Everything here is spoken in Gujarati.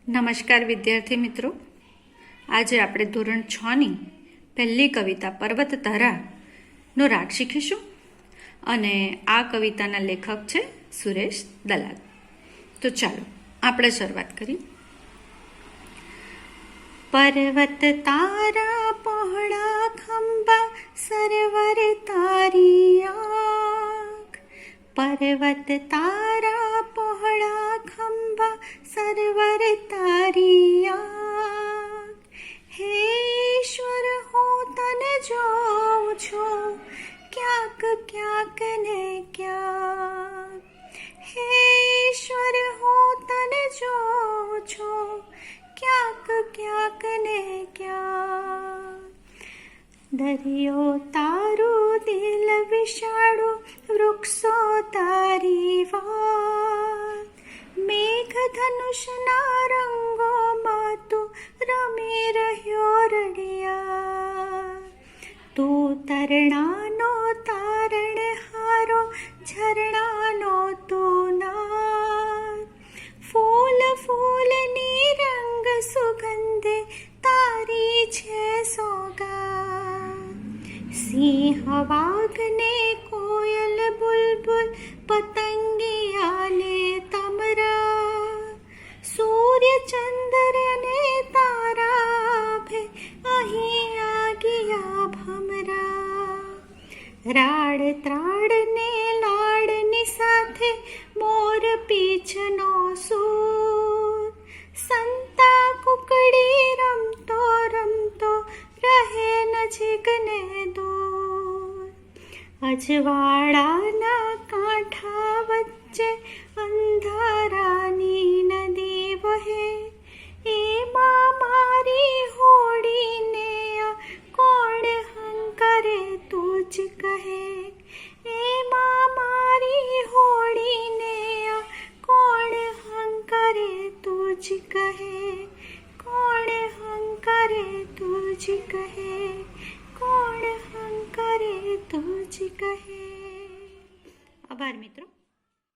નમસ્કાર વિદ્યાર્થી મિત્રો, આજે આપણે ધોરણ 6ની પહેલી કવિતા પર્વત તારાનો રાગ શીખીશું અને આ કવિતાના લેખક છે સુરેશ દલાલ. તો ચાલો આપણે શરૂઆત કરીએ. પર્વત તારા પહોળા ખંભા સરવર તારી આંખ, પર્વત તારા પહોળા ખંભા સરવર તારી આંખ. હે ઈશ્વર હું તને જોઉં છું ક્યાંક ક્યાંક ને ક્યાંક. હે ઈશ્વર હું તને જોઉં છું ક્યાંક ક્યાંક ને ક્યાંક. દરિયો તારું દિલ વિશાળું, વૃક્ષો તારી વાત, મેઘધનુષના રંગોમાં તું રમી રહ્યો રડિયા. તું તરણાનો તારણહારો, ઝરણાનો તું નાદ, ફૂલ ફૂલની રંગ સુગંધે તારી છે સોગાદ. સિંહ વાઘને કોયલ બુલબુલ પતંગિયાને તમરા, સૂર્ય ચંદ્રને તારા ભે અહીં આગિયા ભમરા. રાડ ત્રાડને લાડની સાથે મોર પીછનો સૂર, સંતા કુકડી રમતો રમતો રહે નજીક ને દૂર. અજવાળાના કાંઠા વચ્ચે અંધારાની નદી વહે, એમાં મારી હોડીને કોણ હંકારે તું જ કહે. એમાં મારી હોડીને કોણ હંકારે તું જ કહે, કોણ હંકારે તું જ કહે, કોણ હંકારે તું જ કહે. આભાર મિત્રો.